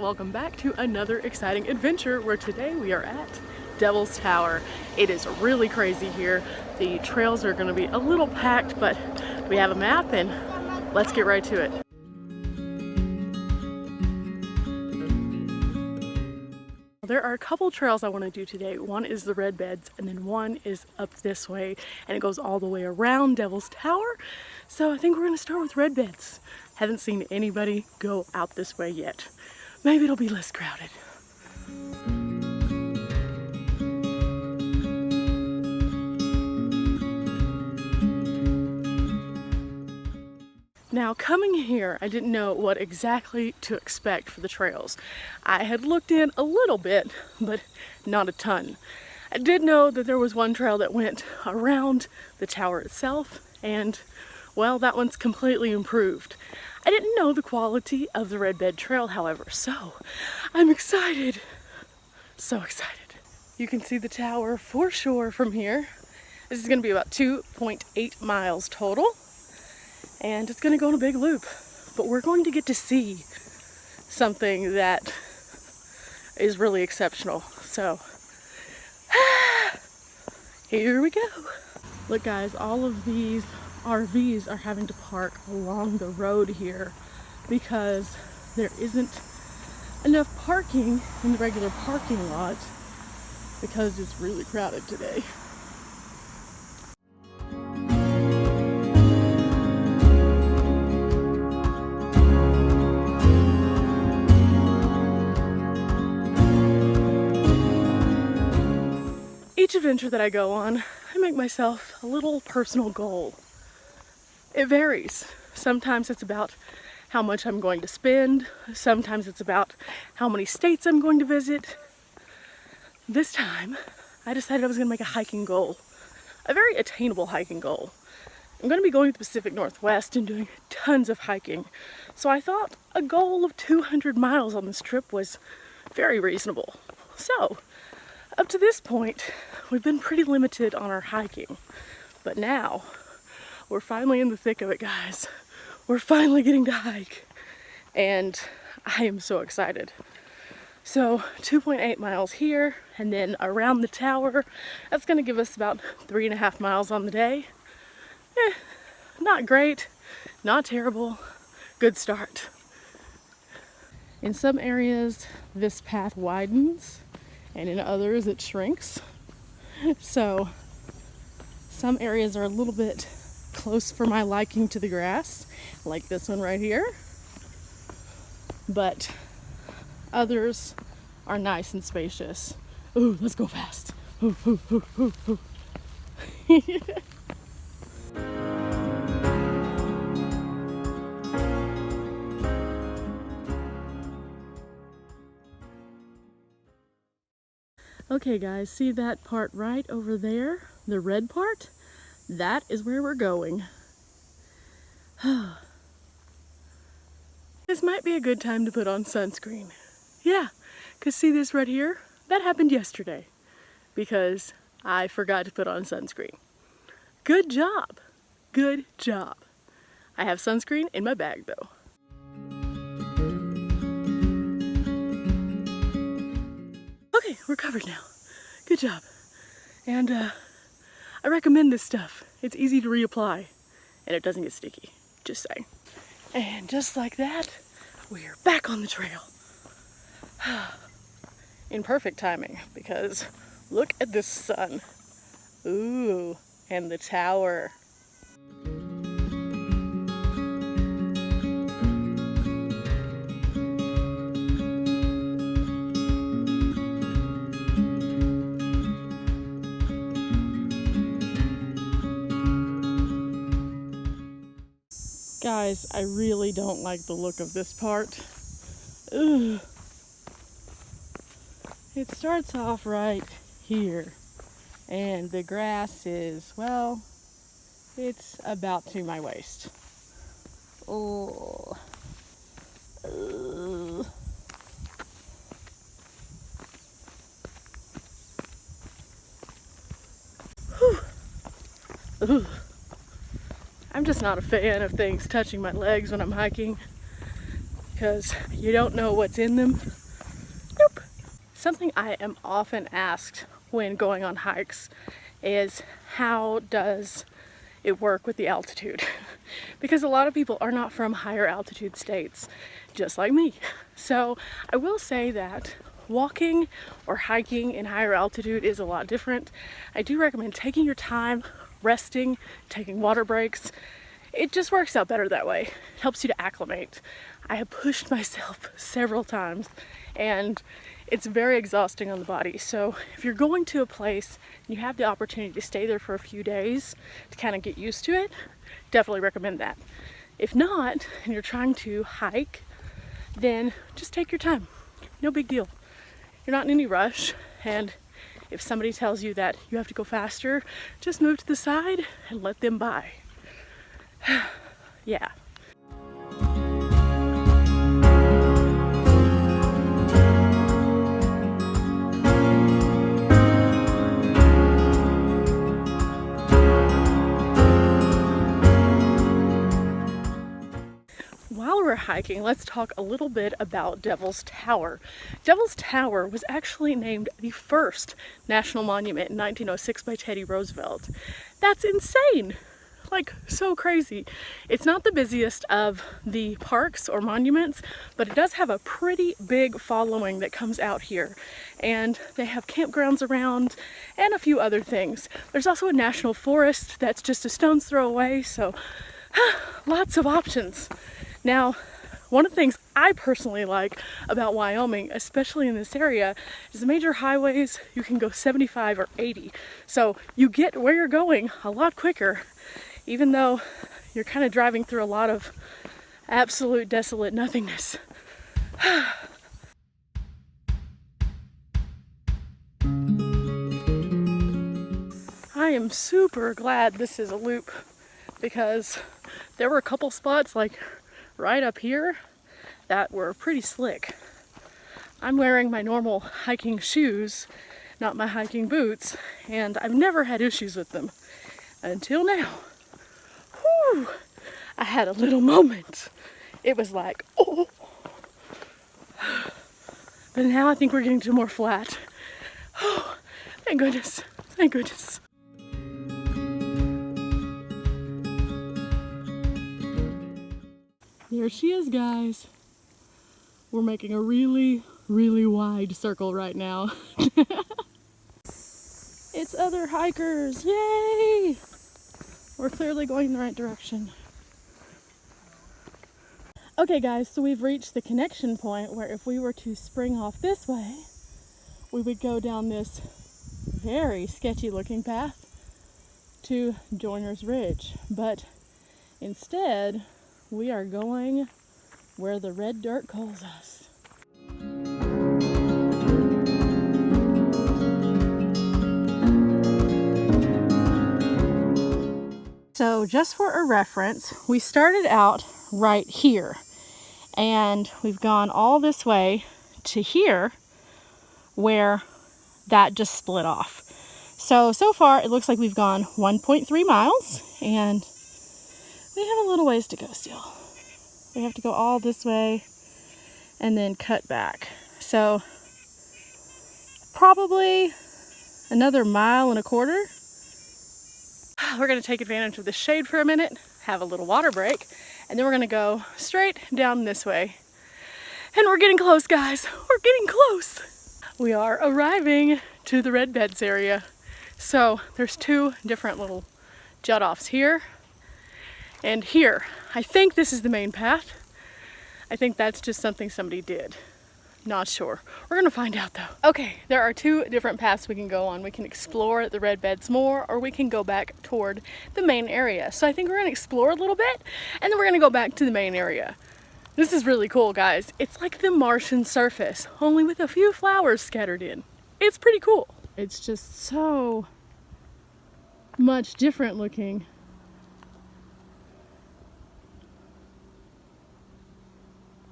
welcome back to another exciting adventure where today we are at Devil's Tower. It is really crazy here. The trails are going to be a little packed, but we have a map and let's get right to it. There are a couple trails I want to do today. One is the Red Beds and then one is up this way and it goes all the way around Devil's Tower. So I think we're going to start with Red Beds. Haven't seen anybody go out this way yet. Maybe it'll be less crowded. Now coming here, I didn't know what exactly to expect for the trails. I had looked in a little bit, but not a ton. I did know that there was one trail that went around the tower itself, and well, that one's completely improved. I didn't know the quality of the Red Bed Trail, however, so I'm excited. So excited. You can see the tower for sure from here. This is gonna be about 2.8 miles total. And it's gonna go in a big loop, but we're going to get to see something that is really exceptional. So, here we go. Look guys, all of these RVs are having to park along the road here because there isn't enough parking in the regular parking lot because it's really crowded today. Each adventure that I go on, I make myself a little personal goal. It varies. Sometimes it's about how much I'm going to spend. Sometimes it's about how many states I'm going to visit. This time, I decided I was going to make a hiking goal. A very attainable hiking goal. I'm going to be going to the Pacific Northwest and doing tons of hiking. So I thought a goal of 200 miles on this trip was very reasonable. So, up to this point, we've been pretty limited on our hiking. But now, we're finally in the thick of it, guys. We're finally getting to hike. And I am so excited. So 2.8 miles here and then around the tower. That's gonna give us about 3.5 miles on the day. Not great, not terrible, good start. In some areas, this path widens and in others it shrinks. So some areas are a little bit close for my liking to the grass, like this one right here, but others are nice and spacious. Ooh, let's go fast. Ooh, ooh, ooh, ooh, ooh. Okay guys, see that part right over there? The red part? That is where we're going. This might be a good time to put on sunscreen. Yeah, because see this right here? That happened yesterday because I forgot to put on sunscreen. Good job. Good job. I have sunscreen in my bag though. Okay, we're covered now. Good job. And I recommend this stuff. It's easy to reapply and it doesn't get sticky, just saying. And just like that, we're back on the trail. In perfect timing because look at this sun. Ooh, and the tower. Guys, I really don't like the look of this part. Ugh. It starts off right here, and the grass is, well, it's about to my waist. Oh. Ugh. Whew. Ugh. I'm just not a fan of things touching my legs when I'm hiking because you don't know what's in them. Nope. Something I am often asked when going on hikes is, how does it work with the altitude? Because a lot of people are not from higher altitude states, just like me. So I will say that walking or hiking in higher altitude is a lot different. I do recommend taking your time, resting, taking water breaks. It just works out better that way. It helps you to acclimate. I have pushed myself several times and it's very exhausting on the body. So if you're going to a place and you have the opportunity to stay there for a few days to kind of get used to it, definitely recommend that. If not, and you're trying to hike, then just take your time. No big deal. You're not in any rush, and if somebody tells you that you have to go faster, just move to the side and let them by. Yeah. While we're hiking, let's talk a little bit about Devil's Tower. Devil's Tower was actually named the first national monument in 1906 by Teddy Roosevelt. That's insane! Like, so crazy. It's not the busiest of the parks or monuments, but it does have a pretty big following that comes out here. And they have campgrounds around and a few other things. There's also a national forest that's just a stone's throw away, so lots of options. Now, one of the things I personally like about Wyoming, especially in this area, is the major highways, you can go 75 or 80. So you get where you're going a lot quicker, even though you're kind of driving through a lot of absolute desolate nothingness. I am super glad this is a loop, because there were a couple spots like right up here that were pretty slick. I'm wearing my normal hiking shoes, not my hiking boots, and I've never had issues with them until now. Whew, I had a little moment. It was like, oh. But now I think we're getting to more flat. Oh, thank goodness, thank goodness. There she is, guys. We're making a really, really wide circle right now. It's other hikers, yay! We're clearly going in the right direction. Okay guys, so we've reached the connection point where if we were to spring off this way, we would go down this very sketchy looking path to Joiner's Ridge. But instead, we are going where the red dirt calls us. So just for a reference, we started out right here and we've gone all this way to here where that just split off. So far it looks like we've gone 1.3 miles and we have a little ways to go still. We have to go all this way and then cut back. So probably another 1.25 miles. We're gonna take advantage of the shade for a minute, have a little water break, and then we're gonna go straight down this way. And we're getting close, guys. We're getting close. We are arriving to the red beds area. So there's two different little jut-offs here and here. I think this is the main path. I think that's just something somebody did. Not sure. We're gonna find out though. Okay, there are two different paths we can go on. We can explore the red beds more, or we can go back toward the main area. So I think we're gonna explore a little bit, and then we're gonna go back to the main area. This is really cool, guys. It's like the Martian surface, only with a few flowers scattered in. It's pretty cool. It's just so much different looking.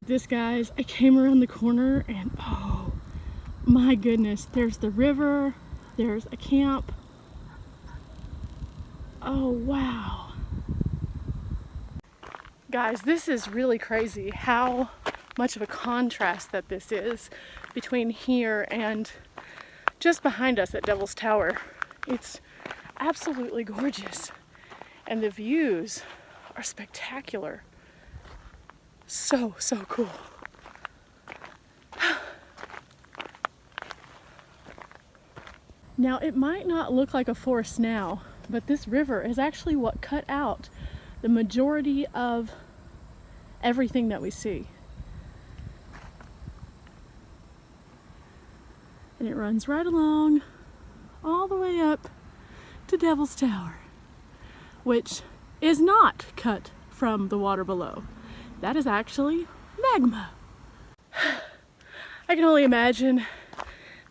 This, guys, I came around the corner and oh my goodness, there's the river, there's a camp. Oh wow. Guys, this is really crazy how much of a contrast that this is between here and just behind us at Devil's Tower. It's absolutely gorgeous, and the views are spectacular. So cool. Now, it might not look like a forest now, but this river is actually what cut out the majority of everything that we see. And it runs right along all the way up to Devil's Tower, which is not cut from the water below. That is actually magma. I can only imagine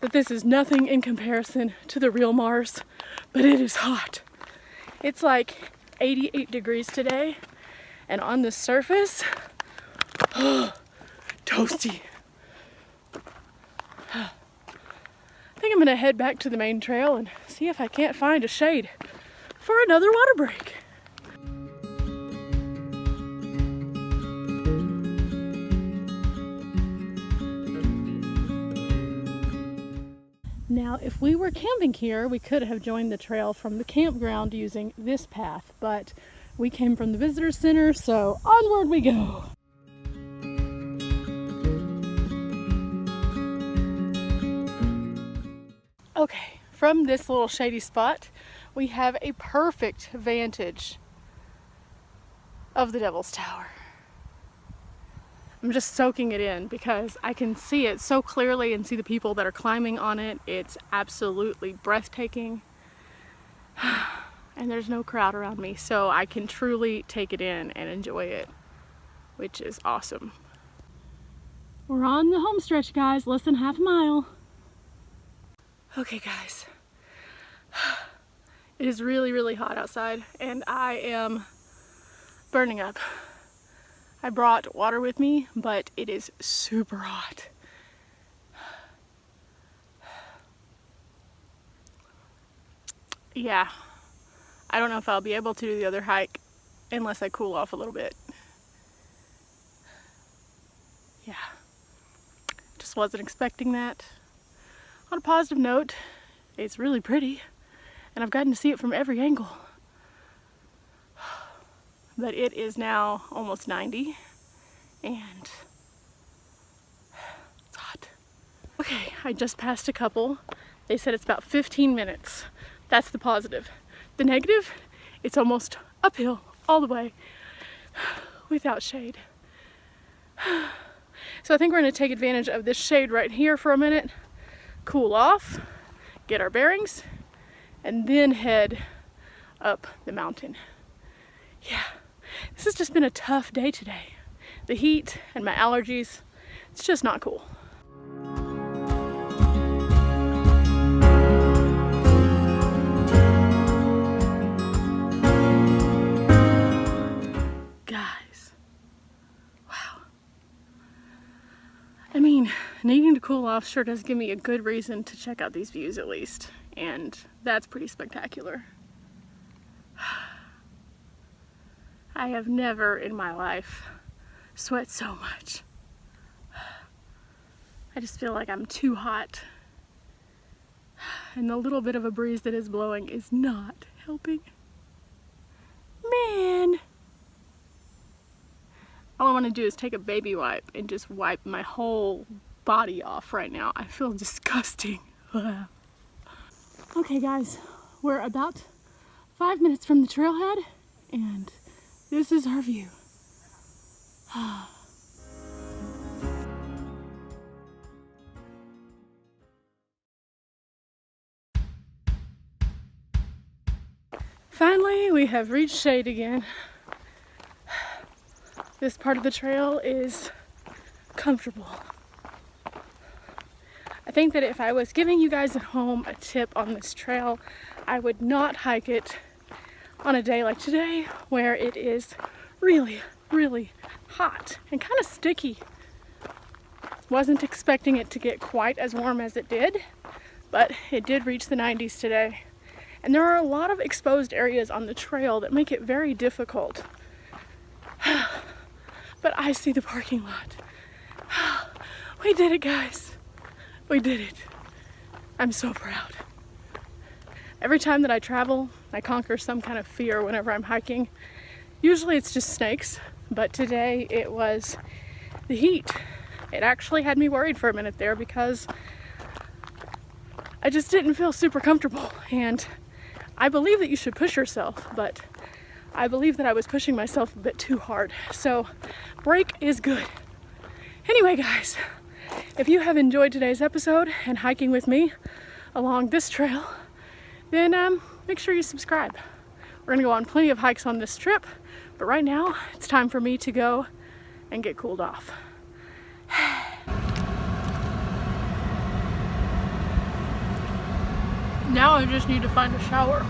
that this is nothing in comparison to the real Mars, but it is hot. It's like 88 degrees today, and on the surface, toasty. I think I'm gonna head back to the main trail and see if I can't find a shade for another water break. Now, if we were camping here, we could have joined the trail from the campground using this path, but we came from the visitor center, so onward we go. Okay, from this little shady spot, we have a perfect vantage of the Devil's Tower. I'm just soaking it in because I can see it so clearly and see the people that are climbing on it. It's absolutely breathtaking. And there's no crowd around me, so I can truly take it in and enjoy it, which is awesome. We're on the home stretch, guys, less than half a mile. Okay, guys. It is really hot outside, and I am burning up. I brought water with me, but it is super hot. Yeah, I don't know if I'll be able to do the other hike unless I cool off a little bit. Yeah, just wasn't expecting that. On a positive note, it's really pretty, and I've gotten to see it from every angle. But it is now almost 90, and it's hot. Okay, I just passed a couple. They said it's about 15 minutes. That's the positive. The negative, it's almost uphill all the way without shade. So I think we're gonna take advantage of this shade right here for a minute, cool off, get our bearings, and then head up the mountain. Yeah. This has just been a tough day today. The heat and my allergies, it's just not cool. Guys, wow. I mean, needing to cool off sure does give me a good reason to check out these views at least, and that's pretty spectacular. I have never in my life sweat so much. I just feel like I'm too hot. And the little bit of a breeze that is blowing is not helping. Man! All I want to do is take a baby wipe and just wipe my whole body off right now. I feel disgusting. Okay guys, we're about 5 minutes from the trailhead, and this is our view. Finally, we have reached shade again. This part of the trail is comfortable. I think that if I was giving you guys at home a tip on this trail, I would not hike it on a day like today where it is really hot and kind of sticky. Wasn't expecting it to get quite as warm as it did, but it did reach the 90s today. And there are a lot of exposed areas on the trail that make it very difficult. But I see the parking lot, We did it, guys. We did it. I'm so proud. Every time that I travel, I conquer some kind of fear whenever I'm hiking. Usually it's just snakes, but today it was the heat. It actually had me worried for a minute there because I just didn't feel super comfortable. And I believe that you should push yourself, but I believe that I was pushing myself a bit too hard. So break is good. Anyway, guys, if you have enjoyed today's episode and hiking with me along this trail, then make sure you subscribe. We're gonna go on plenty of hikes on this trip, but right now it's time for me to go and get cooled off. Now I just need to find a shower.